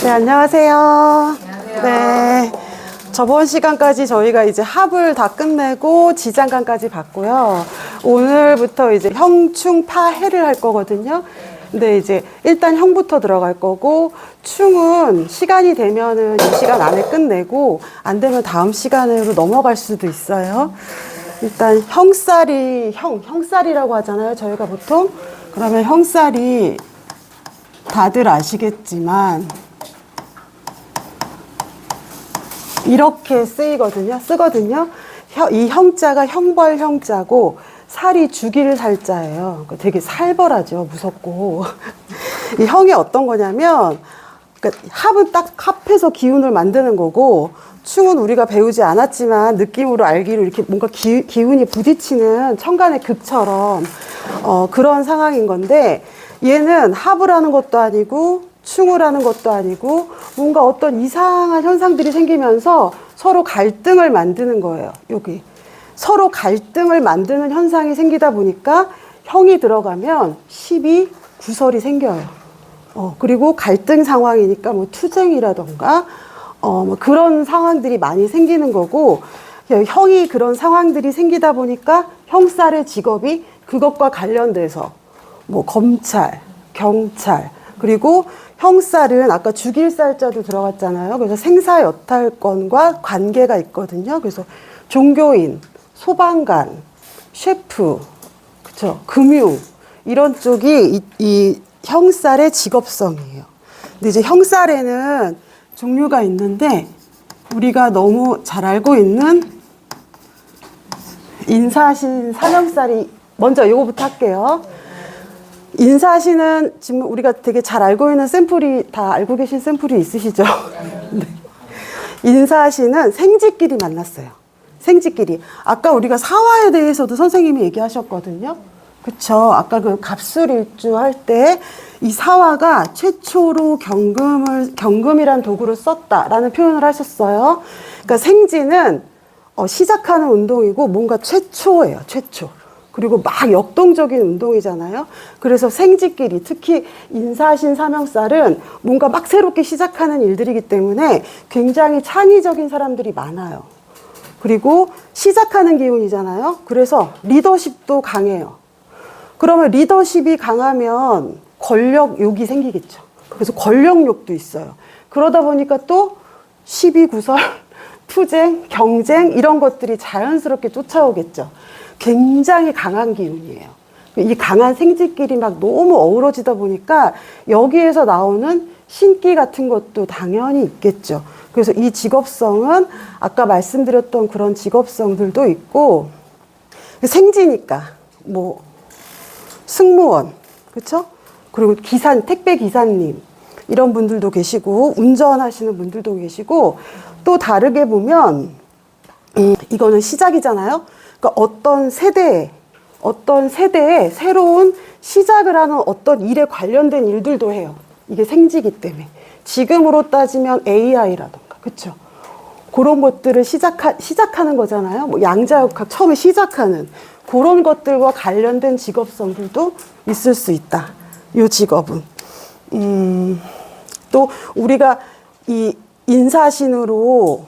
네, 안녕하세요. 네. 저번 시간까지 저희가 이제 합을 다 끝내고 지장간까지 봤고요. 오늘부터 이제 형충파해를 할 거거든요. 근데 이제 일단 형부터 들어갈 거고, 충은 시간이 되면은 이 시간 안에 끝내고, 안 되면 다음 시간으로 넘어갈 수도 있어요. 일단 형살이라고 하잖아요, 저희가 보통. 그러면 형살이 다들 아시겠지만 이렇게 쓰거든요. 이 형자가 형벌 형자고, 살이 죽일 살자예요. 되게 살벌하죠. 무섭고. 이 형이 어떤 거냐면, 그러니까 합은 딱 합해서 기운을 만드는 거고, 충은 우리가 배우지 않았지만 느낌으로 알기로 이렇게 뭔가 기운이 부딪히는 천간의 극처럼 그런 상황인 건데, 얘는 합을 하는 것도 아니고 충을 하는 것도 아니고 뭔가 어떤 이상한 현상들이 생기면서 서로 갈등을 만드는 거예요. 여기 서로 갈등을 만드는 현상이 생기다 보니까 형이 들어가면 12구설이 생겨요. 그리고 갈등 상황이니까 뭐 투쟁이라던가 뭐 그런 상황들이 많이 생기는 거고, 형이 그런 상황들이 생기다 보니까 형살의 직업이 그것과 관련돼서 뭐 검찰, 경찰, 그리고 형살은 아까 죽일 살자도 들어갔잖아요. 그래서 생사여탈권과 관계가 있거든요. 그래서 종교인, 소방관, 셰프, 그쵸, 금융 이런 쪽이 이 형살의 직업성이에요. 근데 이제 형살에는 종류가 있는데, 우리가 너무 잘 알고 있는 인사신, 사명살이 먼저 이거부터 할게요. 인사신은 지금 우리가 되게 잘 알고 있는 샘플이, 다 알고 계신 샘플이 있으시죠? 네. 인사신은 생쥐끼리 만났어요. 생쥐끼리. 아까 우리가 사화에 대해서도 선생님이 얘기하셨거든요. 그쵸? 아까 그 갑술일주 할 때 이 사화가 최초로 경금이란 도구를 썼다라는 표현을 하셨어요. 그러니까 생쥐는 시작하는 운동이고 뭔가 최초예요. 최초. 그리고 막 역동적인 운동이잖아요. 그래서 생쥐끼리, 특히 인사신 사명살은 뭔가 막 새롭게 시작하는 일들이기 때문에 굉장히 창의적인 사람들이 많아요. 그리고 시작하는 기운이잖아요. 그래서 리더십도 강해요. 그러면 리더십이 강하면 권력욕이 생기겠죠. 그래서 권력욕도 있어요. 그러다 보니까 또 시비구설, 투쟁, 경쟁 이런 것들이 자연스럽게 쫓아오겠죠. 굉장히 강한 기운이에요. 이 강한 생쥐끼리 막 너무 어우러지다 보니까 여기에서 나오는 신기 같은 것도 당연히 있겠죠. 그래서 이 직업성은 아까 말씀드렸던 그런 직업성들도 있고, 생쥐니까 뭐 승무원, 그렇죠? 그리고 택배 기사님 이런 분들도 계시고, 운전하시는 분들도 계시고, 또 다르게 보면 이거는 시작이잖아요. 그러니까 어떤 세대에 새로운 시작을 하는 어떤 일에 관련된 일들도 해요. 이게 생쥐기 때문에. 지금으로 따지면 AI라던가, 그쵸? 그런 것들을 시작하는 거잖아요. 뭐 양자역학 처음에 시작하는 그런 것들과 관련된 직업성들도 있을 수 있다. 이 직업은. 또 우리가 이 인사신으로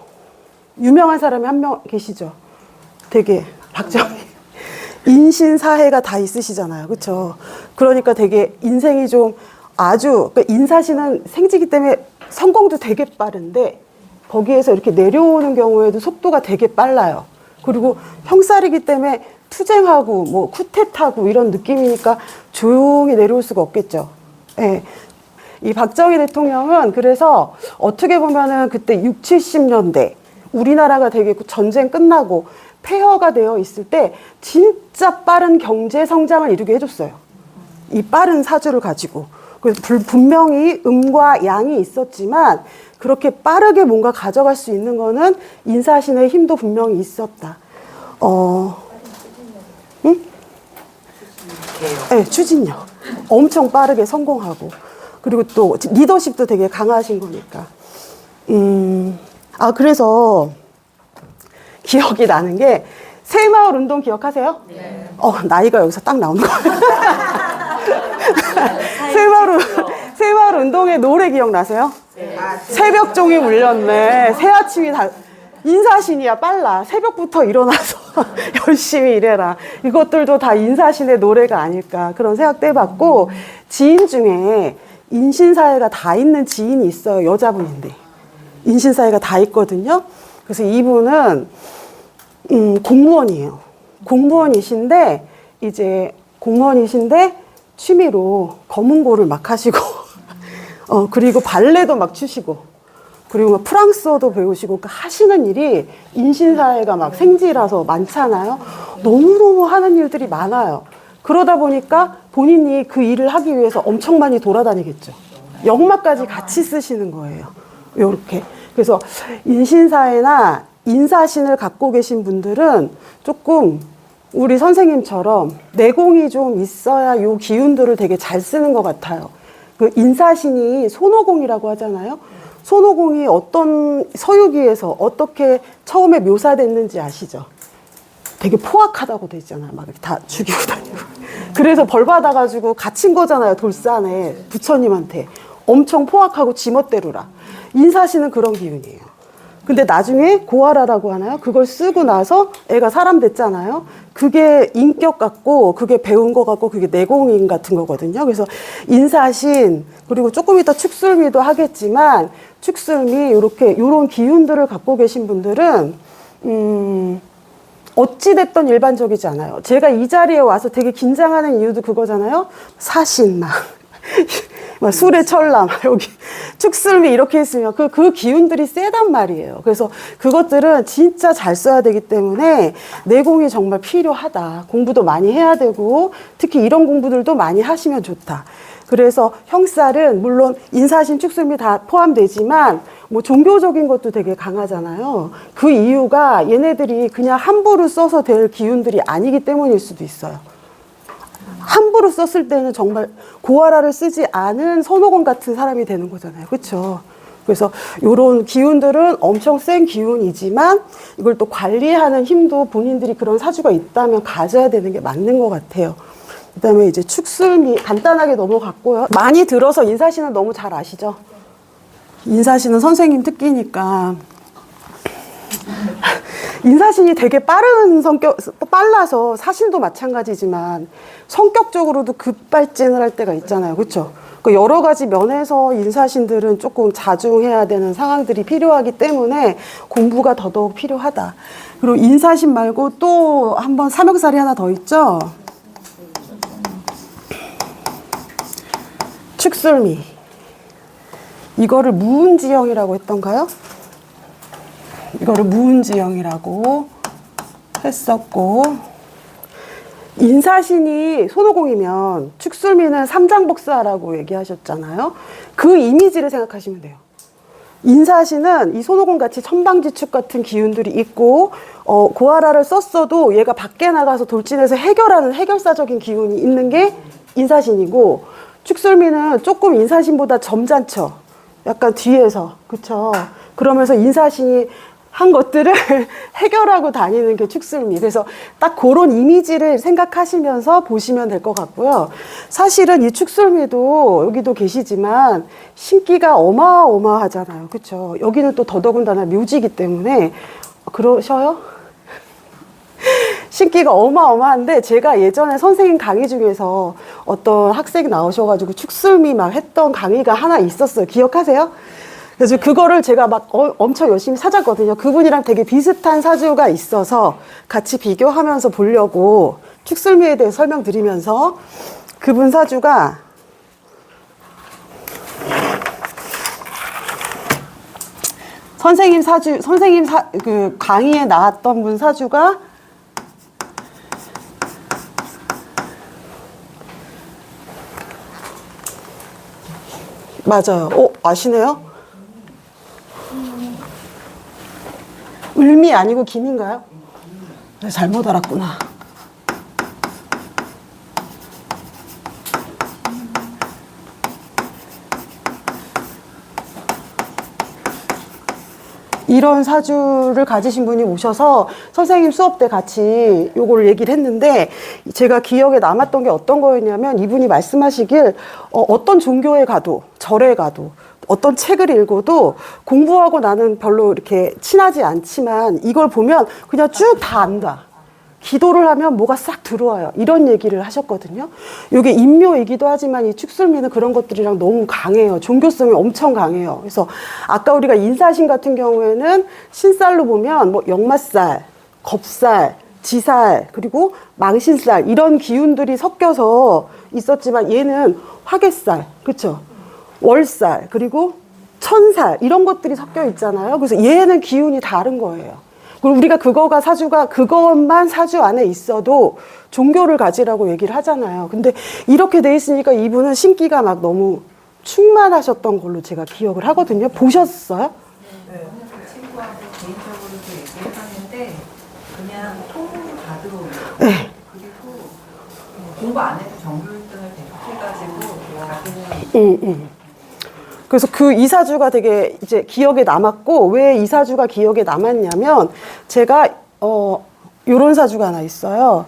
유명한 사람이 한 명 계시죠? 되게 박정희. 인신사해가 다 있으시잖아요. 그렇죠? 그러니까 되게 인생이 좀 그러니까 인사신은 생쥐기 때문에 성공도 되게 빠른데, 거기에서 이렇게 내려오는 경우에도 속도가 되게 빨라요. 그리고 형살이기 때문에 투쟁하고 뭐 쿠데타하고 이런 느낌이니까 조용히 내려올 수가 없겠죠. 예. 이 박정희 대통령은 그래서 어떻게 보면은 그때 60, 70년대 우리나라가 되게 전쟁 끝나고 폐허가 되어 있을 때 진짜 빠른 경제 성장을 이루게 해줬어요. 이 빠른 사주를 가지고. 그래서 분명히 음과 양이 있었지만 그렇게 빠르게 뭔가 가져갈 수 있는 거는 인사신의 힘도 분명히 있었다. 응? 네, 추진력. 엄청 빠르게 성공하고. 그리고 또 리더십도 되게 강하신 거니까. 그래서 기억이 나는 게, 새마을 운동 기억하세요? 네. 나이가 여기서 딱 나오는 거예요. 새마을 부활 운동의 노래 기억나세요? 네. 새벽종이 울렸네. 새아침이 다 인사신이야. 빨라. 새벽부터 일어나서 열심히 일해라. 이것들도 다 인사신의 노래가 아닐까 그런 생각도 해봤고, 지인 중에 인신사회가 다 있는 지인이 있어요. 여자분인데 인신사회가 다 있거든요. 그래서 이분은 공무원이에요. 공무원이신데 이제 공무원이신데 취미로 검은고를 막 하시고 그리고 발레도 막 추시고, 그리고 막 프랑스어도 배우시고, 그러니까 하시는 일이 인신사회가 막 생지라서 많잖아요. 너무너무 하는 일들이 많아요. 그러다 보니까 본인이 그 일을 하기 위해서 엄청 많이 돌아다니겠죠. 역마까지 같이 쓰시는 거예요. 요렇게. 그래서 인신사회나 인사신을 갖고 계신 분들은 조금 우리 선생님처럼 내공이 좀 있어야 요 기운들을 되게 잘 쓰는 것 같아요. 그 인사신이 손오공이라고 하잖아요. 손오공이 어떤 서유기에서 어떻게 처음에 묘사됐는지 아시죠? 되게 포악하다고 돼 있잖아요. 막 다 죽이고 다니고. 그래서 벌 받아가지고 갇힌 거잖아요. 돌산에 부처님한테. 엄청 포악하고 지멋대로라. 인사신은 그런 기운이에요. 근데 나중에 고아라라고 하나요? 그걸 쓰고 나서 애가 사람 됐잖아요. 그게 인격 같고, 그게 배운 거 같고, 그게 내공인 같은 거거든요. 그래서 인사신, 그리고 조금 이따 축술미도 하겠지만, 축술미, 요런 기운들을 갖고 계신 분들은, 어찌됐던 일반적이지 않아요. 제가 이 자리에 와서 되게 긴장하는 이유도 그거잖아요. 사신, 막 술의 철람, 여기 축술미 이렇게 했으면 그 기운들이 세단 말이에요. 그래서 그것들은 진짜 잘 써야 되기 때문에 내공이 정말 필요하다. 공부도 많이 해야 되고, 특히 이런 공부들도 많이 하시면 좋다. 그래서 형살은 물론 인사신, 축술미 다 포함되지만 뭐 종교적인 것도 되게 강하잖아요. 그 이유가 얘네들이 그냥 함부로 써서 될 기운들이 아니기 때문일 수도 있어요. 함부로 썼을 때는 정말 고아라를 쓰지 않은 손오공 같은 사람이 되는 거잖아요. 그렇죠? 그래서 이런 기운들은 엄청 센 기운이지만 이걸 또 관리하는 힘도 본인들이 그런 사주가 있다면 가져야 되는 게 맞는 것 같아요. 그다음에 이제 축술미 간단하게 넘어갔고요. 많이 들어서 인사신은 너무 잘 아시죠? 인사신은 선생님 특기니까. 인사신이 되게 빨라서 사신도 마찬가지지만 성격적으로도 급발진을 할 때가 있잖아요. 그렇죠? 여러 가지 면에서 인사신들은 조금 자중해야 되는 상황들이 필요하기 때문에 공부가 더더욱 필요하다. 그리고 인사신 말고 또 한번 삼형살이 하나 더 있죠? 축술미. 이거를 무운지형이라고 했던가요? 이거를 무운지형이라고 했었고, 인사신이 손오공이면 축술미는 삼장복사라고 얘기하셨잖아요. 그 이미지를 생각하시면 돼요. 인사신은 이 손오공 같이 천방지축 같은 기운들이 있고, 고아라를 썼어도 얘가 밖에 나가서 돌진해서 해결하는 해결사적인 기운이 있는 게 인사신이고, 축술미는 조금 인사신보다 점잖죠. 약간 뒤에서, 그쵸? 그러면서 인사신이 한 것들을 해결하고 다니는 게 축술미. 그래서 딱 그런 이미지를 생각하시면서 보시면 될 것 같고요. 사실은 이 축술미도 여기도 계시지만 신기가 어마어마하잖아요. 그렇죠? 여기는 또 더더군다나 묘지이기 때문에 그러셔요? 신기가 어마어마한데, 제가 예전에 선생님 강의 중에서 어떤 학생이 나오셔가지고 축술미 막 했던 강의가 하나 있었어요. 기억하세요? 그래서 그거를 제가 막 엄청 열심히 찾았거든요. 그분이랑 되게 비슷한 사주가 있어서 같이 비교하면서 보려고 축술미에 대해 설명드리면서, 그분 사주가 그 강의에 나왔던 분 사주가 맞아요. 아시네요? 을미 아니고 김인가요? 잘못 알았구나. 이런 사주를 가지신 분이 오셔서 선생님 수업 때 같이 요걸 얘기를 했는데 제가 기억에 남았던 게 어떤 거였냐면 이분이 말씀하시길 어떤 종교에 가도 절에 가도 어떤 책을 읽어도 공부하고 나는 별로 이렇게 친하지 않지만 이걸 보면 그냥 쭉 다 안다. 기도를 하면 뭐가 싹 들어와요. 이런 얘기를 하셨거든요. 이게 인묘이기도 하지만 이 축술미는 그런 것들이랑 너무 강해요. 종교성이 엄청 강해요. 그래서 아까 우리가 인사신 같은 경우에는 신살로 보면 뭐 역마살, 겁살, 지살, 그리고 망신살 이런 기운들이 섞여서 있었지만 얘는 화개살, 그렇죠? 월살, 그리고 천살 이런 것들이 섞여 있잖아요. 그래서 얘는 기운이 다른 거예요. 그리고 우리가 그것만 사주 안에 있어도 종교를 가지라고 얘기를 하잖아요. 근데 이렇게 돼 있으니까 이분은 신기가 막 너무 충만하셨던 걸로 제가 기억을 하거든요. 보셨어요? 네. 오늘 그 친구하고 개인적으로도 얘기해봤는데 그냥 통으로 다 들어오고 네. 그리고 공부 안 해도 정규 1등을 계속 해가지고 그래서 그 이사주가 되게 이제 기억에 남았고 왜 이사주가 기억에 남았냐면 제가 요런 사주가 하나 있어요.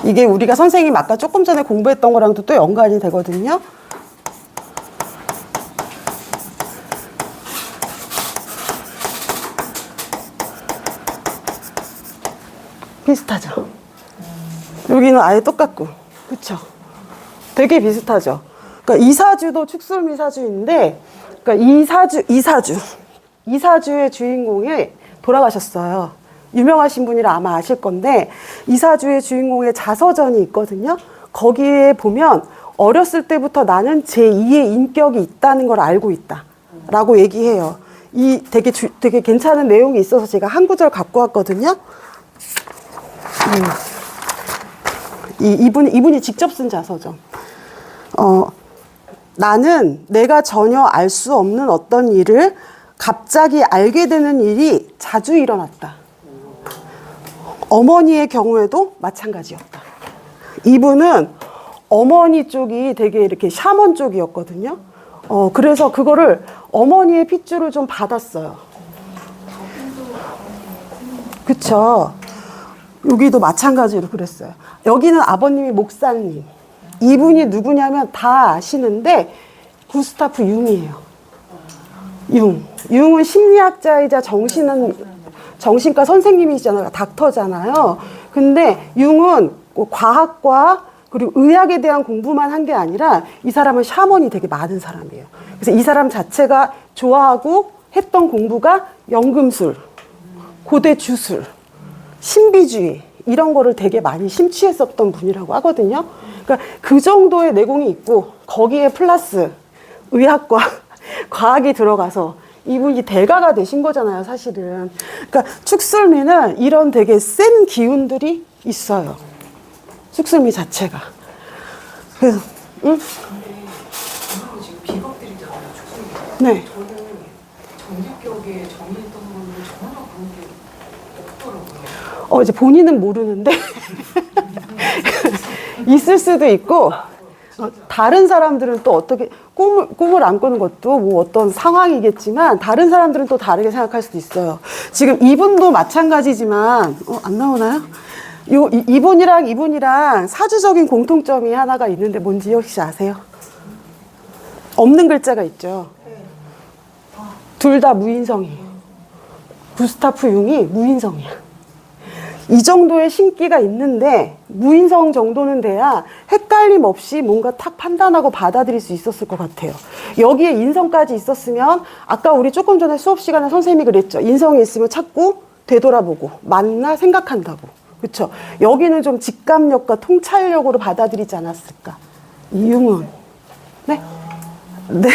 이게 우리가 선생님 아까 조금 전에 공부했던 거랑도 또 연관이 되거든요. 비슷하죠? 여기는 아예 똑같고 그쵸? 되게 비슷하죠? 그러니까 이사주도 축술미사주인데, 그러니까 이사주의 주인공이 돌아가셨어요. 유명하신 분이라 아마 아실 건데, 이사주의 주인공의 자서전이 있거든요. 거기에 보면 어렸을 때부터 나는 제2의 인격이 있다는 걸 알고 있다. 라고 얘기해요. 이 되게 괜찮은 내용이 있어서 제가 한 구절 갖고 왔거든요. 이분이 직접 쓴 자서전. 나는 내가 전혀 알 수 없는 어떤 일을 갑자기 알게 되는 일이 자주 일어났다. 어머니의 경우에도 마찬가지였다. 이분은 어머니 쪽이 되게 이렇게 샤먼 쪽이었거든요. 그래서 그거를 어머니의 핏줄을 좀 받았어요. 그쵸. 여기도 마찬가지로 그랬어요. 여기는 아버님이 목사님. 이분이 누구냐면 다 아시는데 구스타프 융이에요. 융은 심리학자이자 정신과 선생님이잖아요. 닥터잖아요. 근데 융은 과학과 그리고 의학에 대한 공부만 한 게 아니라 이 사람은 샤먼이 되게 많은 사람이에요. 그래서 이 사람 자체가 좋아하고 했던 공부가 연금술, 고대 주술, 신비주의 이런 거를 되게 많이 심취했었던 분이라고 하거든요. 그러니까 그 정도의 내공이 있고 거기에 플러스 의학과 과학이 들어가서 이분이 대가가 되신 거잖아요, 사실은. 그러니까 축술미는 이런 되게 센 기운들이 있어요. 축술미 자체가. 그래서 응? 근데 지금 비겁들이잖아요, 축술이. 네. 저는 정직격에 정리했던 걸로 전혀 그런 게 없더라고요. 이제 본인은 모르는데 있을 수도 있고 다른 사람들은 또 어떻게 꿈을 안 꾸는 것도 뭐 어떤 상황이겠지만 다른 사람들은 또 다르게 생각할 수도 있어요. 지금 이분도 마찬가지지만 안 나오나요? 이분이랑 사주적인 공통점이 하나가 있는데 뭔지 혹시 아세요? 없는 글자가 있죠. 둘 다 무인성이에요. 구스타프 융이 무인성이야. 이 정도의 신기가 있는데 무인성 정도는 돼야 헷갈림 없이 뭔가 탁 판단하고 받아들일 수 있었을 것 같아요. 여기에 인성까지 있었으면 아까 우리 조금 전에 수업 시간에 선생님이 그랬죠. 인성이 있으면 자꾸 되돌아보고 맞나 생각한다고. 그렇죠? 여기는 좀 직감력과 통찰력으로 받아들이지 않았을까. 이 융은. 네? 네.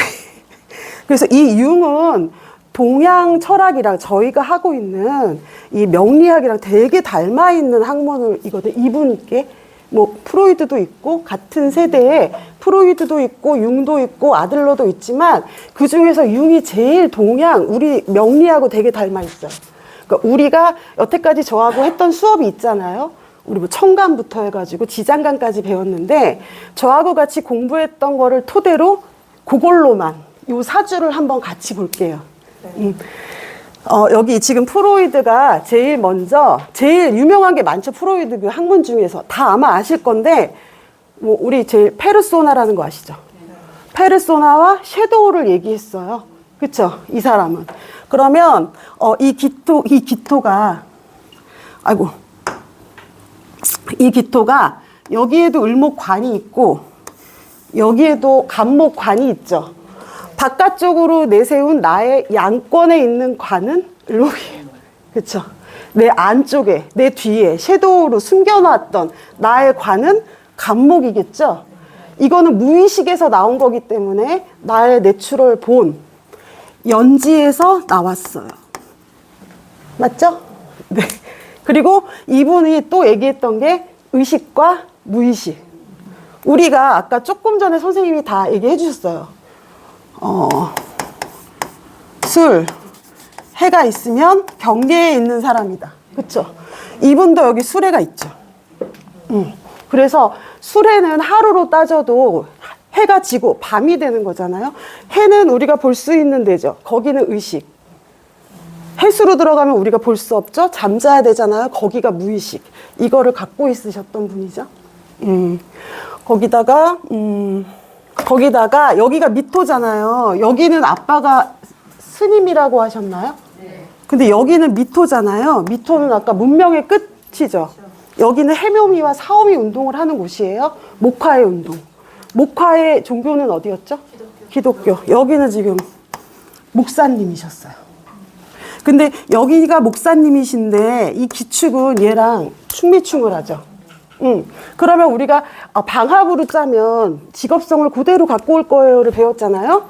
그래서 이 융은 동양 철학이랑 저희가 하고 있는 이 명리학이랑 되게 닮아 있는 학문이거든요. 이분께 뭐 프로이드도 있고 같은 세대에 프로이드도 있고 융도 있고 아들러도 있지만 그 중에서 융이 제일 동양 우리 명리하고 되게 닮아 있어요. 그러니까 우리가 여태까지 저하고 했던 수업이 있잖아요. 우리 뭐 청간부터 해가지고 지장간까지 배웠는데 저하고 같이 공부했던 거를 토대로 그걸로만 요 사주를 한번 같이 볼게요. 여기 지금 프로이드가 제일 먼저, 제일 유명한 게 많죠. 프로이드 그 학문 중에서. 다 아마 아실 건데, 뭐, 우리 제일 페르소나라는 거 아시죠? 페르소나와 섀도우를 얘기했어요. 그쵸? 이 사람은. 그러면, 이 기토가, 아이고. 이 기토가 여기에도 을목관이 있고, 여기에도 간목관이 있죠. 바깥쪽으로 내세운 나의 양권에 있는 관은 을목이에요. 그쵸? 내 안쪽에, 내 뒤에 섀도우로 숨겨놨던 나의 관은 간목이겠죠? 이거는 무의식에서 나온 거기 때문에 나의 내추럴 본, 연지에서 나왔어요. 맞죠? 네. 그리고 이분이 또 얘기했던 게 의식과 무의식. 우리가 아까 조금 전에 선생님이 다 얘기해 주셨어요. 술, 해가 있으면 경계에 있는 사람이다. 그쵸? 이분도 여기 술해가 있죠. 그래서 술해는 하루로 따져도 해가 지고 밤이 되는 거잖아요. 해는 우리가 볼 수 있는 데죠. 거기는 의식. 해수로 들어가면 우리가 볼 수 없죠. 잠자야 되잖아요. 거기가 무의식. 이거를 갖고 있으셨던 분이죠. 거기다가 여기가 미토잖아요. 여기는 아빠가 스님이라고 하셨나요? 네. 근데 여기는 미토잖아요. 미토는 아까 문명의 끝이죠. 여기는 해묘미와 사오미 운동을 하는 곳이에요. 목화의 운동. 목화의 종교는 어디였죠? 기독교. 여기는 지금 목사님이셨어요. 근데 여기가 목사님이신데 이 기축은 얘랑 충미충을 하죠. 그러면 우리가 방합으로 짜면 직업성을 그대로 갖고 올 거예요를 배웠잖아요.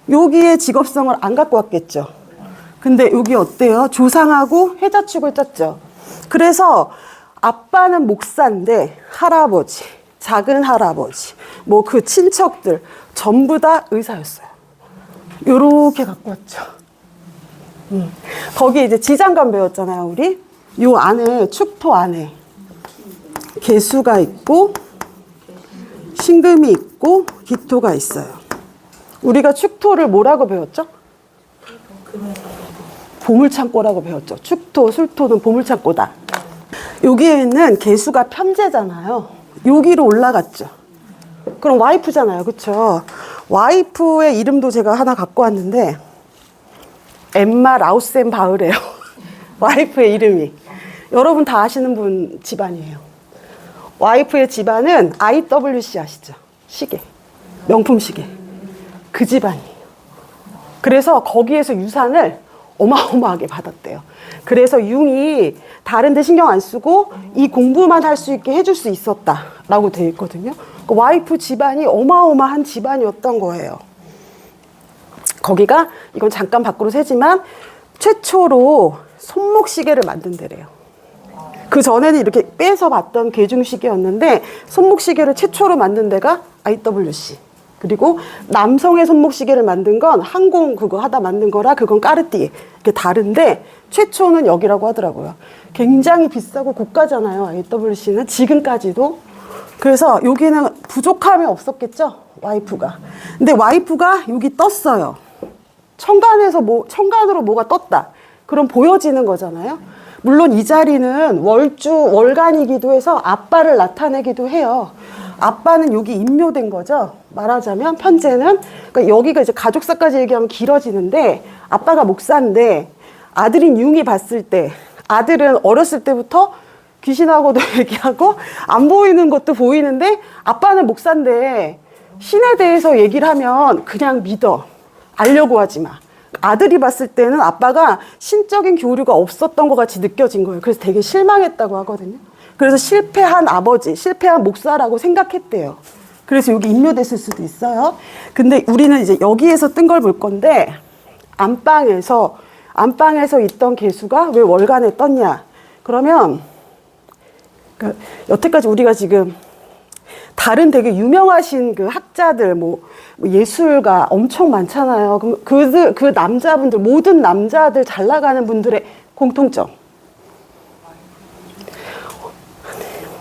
여기에 직업성을 안 갖고 왔겠죠. 근데 여기 어때요? 조상하고 해자축을 짰죠. 그래서 아빠는 목사인데 할아버지, 작은 할아버지, 뭐 그 친척들 전부 다 의사였어요. 요렇게 갖고 왔죠. 거기 이제 지장간 배웠잖아요, 우리. 요 안에, 축토 안에 개수가 있고, 신금이 있고, 기토가 있어요. 우리가 축토를 뭐라고 배웠죠? 보물창고라고 배웠죠. 축토, 술토는 보물창고다. 여기에는 개수가 편재잖아요. 여기로 올라갔죠. 그럼 와이프잖아요. 그쵸? 와이프의 이름도 제가 하나 갖고 왔는데, 엠마 라우센 바흐래요. 와이프의 이름이. 여러분 다 아시는 분 집안이에요. 와이프의 집안은 IWC 아시죠? 시계. 명품 시계. 그 집안이에요. 그래서 거기에서 유산을 어마어마하게 받았대요. 그래서 융이 다른 데 신경 안 쓰고 이 공부만 할 수 있게 해줄 수 있었다라고 되어 있거든요. 그 와이프 집안이 어마어마한 집안이었던 거예요. 거기가, 이건 잠깐 밖으로 새지만 최초로 손목시계를 만든 데래요. 그 전에는 이렇게 빼서 봤던 괴중시계였는데 손목시계를 최초로 만든 데가 IWC. 그리고 남성의 손목시계를 만든 건 항공 그거 하다 만든 거라 그건 까르띠에. 이게 다른데 최초는 여기라고 하더라고요. 굉장히 비싸고 고가잖아요. IWC는 지금까지도. 그래서 여기는 부족함이 없었겠죠. 와이프가. 근데 와이프가 여기 떴어요. 천간으로 뭐가 떴다. 그럼 보여지는 거잖아요. 물론 이 자리는 월간이기도 해서 아빠를 나타내기도 해요. 아빠는 여기 임묘된 거죠. 말하자면 편제는. 그러니까 여기가 이제 가족사까지 얘기하면 길어지는데 아빠가 목사인데 아들인 융이 봤을 때 아들은 어렸을 때부터 귀신하고도 얘기하고 안 보이는 것도 보이는데 아빠는 목사인데 신에 대해서 얘기를 하면 그냥 믿어. 알려고 하지 마. 아들이 봤을 때는 아빠가 신적인 교류가 없었던 것 같이 느껴진 거예요. 그래서 되게 실망했다고 하거든요. 그래서 실패한 아버지, 실패한 목사라고 생각했대요. 그래서 여기 임묘됐을 수도 있어요. 근데 우리는 이제 여기에서 뜬 걸 볼 건데 안방에서 있던 개수가 왜 월간에 떴냐. 그러면 여태까지 우리가 지금 다른 되게 유명하신 그 학자들, 뭐 예술가 엄청 많잖아요. 그럼 그 남자분들, 모든 남자들 잘 나가는 분들의 공통점.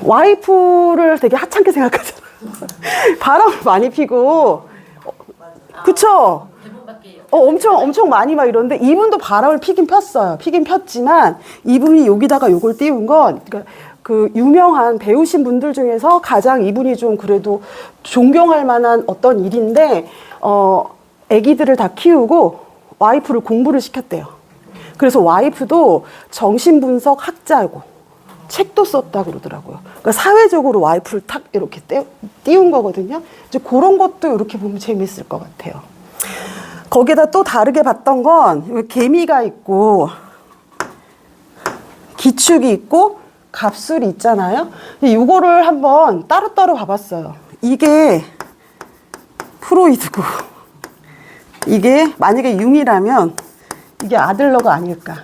와이프를 되게 하찮게 생각하잖아요. 바람을 많이 피고. 그쵸? 엄청 많이 막 이러는데 이분도 바람을 피긴 폈어요. 피긴 폈지만 이분이 여기다가 요걸 띄운 건 그러니까 그 유명한 배우신 분들 중에서 가장 이분이 좀 그래도 존경할 만한 어떤 일인데 아기들을 다 키우고 와이프를 공부를 시켰대요. 그래서 와이프도 정신분석 학자고 책도 썼다고 그러더라고요. 그러니까 사회적으로 와이프를 탁 이렇게 띄운 거거든요. 이제 그런 것도 이렇게 보면 재밌을 것 같아요. 거기다 또 다르게 봤던 건 개미가 있고 기축이 있고 갑술이 있잖아요. 이거를 한번 따로따로 봐봤어요. 이게 프로이드고 이게 만약에 융이라면 이게 아들러가 아닐까.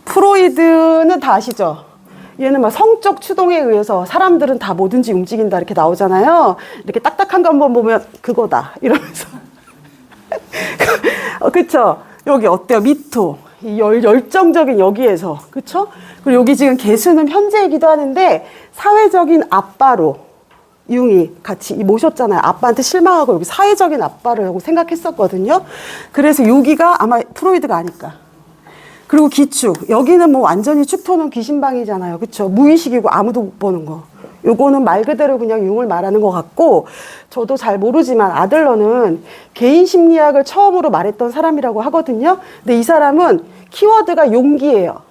프로이드는 다 아시죠? 얘는 막 성적 추동에 의해서 사람들은 다 뭐든지 움직인다 이렇게 나오잖아요. 이렇게 딱딱한 거 한번 보면 그거다 이러면서 그쵸? 여기 어때요? 미토 이 열정적인 여기에서 그쵸? 그리고 여기 지금 개수는 현재이기도 하는데 사회적인 아빠로 융이 같이 모셨잖아요. 아빠한테 실망하고 여기 사회적인 아빠를 하고 생각했었거든요. 그래서 여기가 아마 프로이드가 아닐까. 그리고 기축 여기는 뭐 완전히 축토는 귀신방이잖아요. 그쵸? 무의식이고 아무도 못 보는 거. 요거는 말 그대로 그냥 융을 말하는 것 같고 저도 잘 모르지만 아들러는 개인 심리학을 처음으로 말했던 사람이라고 하거든요. 근데 이 사람은 키워드가 용기예요.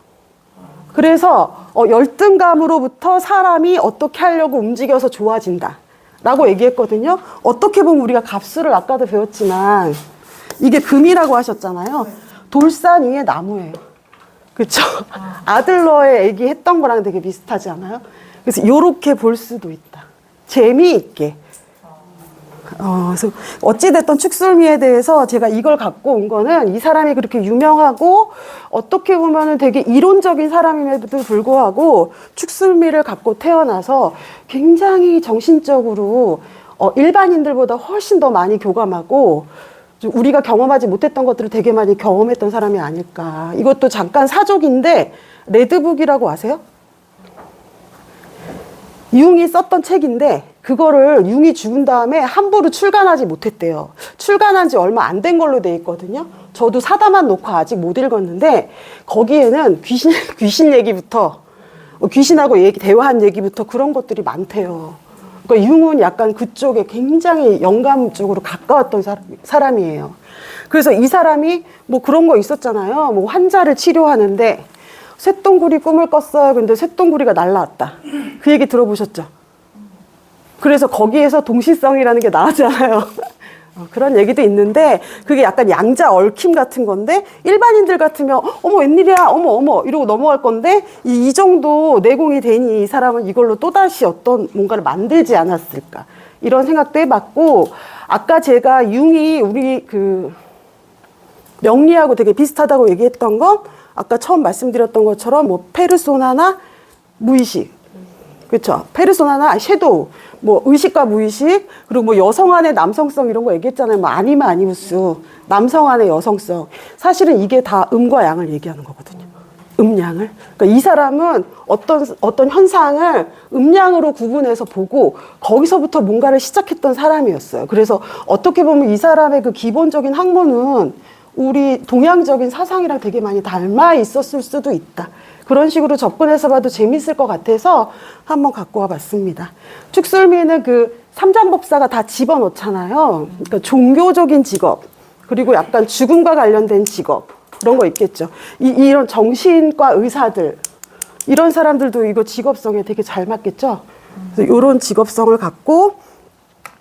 그래서 열등감으로부터 사람이 어떻게 하려고 움직여서 좋아진다 라고 얘기했거든요. 어떻게 보면 우리가 갑수를 아까도 배웠지만 이게 금이라고 하셨잖아요. 돌산 위에 나무예요. 그쵸? 아들러의 얘기했던 거랑 되게 비슷하지 않아요? 그래서 이렇게 볼 수도 있다. 재미있게. 그래서 어찌됐든 축술미에 대해서 제가 이걸 갖고 온 거는 이 사람이 그렇게 유명하고 어떻게 보면은 되게 이론적인 사람임에도 불구하고 축술미를 갖고 태어나서 굉장히 정신적으로 일반인들보다 훨씬 더 많이 교감하고 우리가 경험하지 못했던 것들을 되게 많이 경험했던 사람이 아닐까. 이것도 잠깐 사족인데 레드북이라고 아세요? 융이 썼던 책인데 그거를 융이 죽은 다음에 함부로 출간하지 못했대요. 출간한 지 얼마 안 된 걸로 돼 있거든요. 저도 사다만 놓고 아직 못 읽었는데 거기에는 귀신 얘기부터 귀신하고 대화한 얘기부터 그런 것들이 많대요. 그러니까 융은 약간 그쪽에 굉장히 영감 쪽으로 가까웠던 사람이에요. 그래서 이 사람이 뭐 그런 거 있었잖아요. 뭐 환자를 치료하는데 쇳덩구리 꿈을 꿨어요. 근데 쇳덩구리가 날라왔다. 그 얘기 들어보셨죠? 그래서 거기에서 동시성이라는 게 나왔잖아요. 그런 얘기도 있는데 그게 약간 양자 얽힘 같은 건데 일반인들 같으면 어머 웬일이야 어머 이러고 넘어갈 건데 이 정도 내공이 되니 이 사람은 이걸로 또다시 어떤 뭔가를 만들지 않았을까 이런 생각도 해봤고 아까 제가 융이 우리 그 명리하고 되게 비슷하다고 얘기했던 건 아까 처음 말씀드렸던 것처럼 뭐 페르소나나 무의식 그렇죠. 페르소나나 섀도우 뭐 의식과 무의식 그리고 뭐 여성 안의 남성성 이런 거 얘기했잖아요. 뭐 아니마 아니무스 남성 안의 여성성 사실은 이게 다 음과 양을 얘기하는 거거든요. 음양을 그러니까 이 사람은 어떤 현상을 음양으로 구분해서 보고 거기서부터 뭔가를 시작했던 사람이었어요. 그래서 어떻게 보면 이 사람의 그 기본적인 학문은 우리 동양적인 사상이랑 되게 많이 닮아 있었을 수도 있다. 그런 식으로 접근해서 봐도 재밌을 것 같아서 한번 갖고 와 봤습니다. 축술미에는 그 삼장법사가 다 집어넣잖아요. 그러니까 종교적인 직업, 그리고 약간 죽음과 관련된 직업, 그런 거 있겠죠. 이런 정신과 의사들, 이런 사람들도 이거 직업성에 되게 잘 맞겠죠. 그래서 이런 직업성을 갖고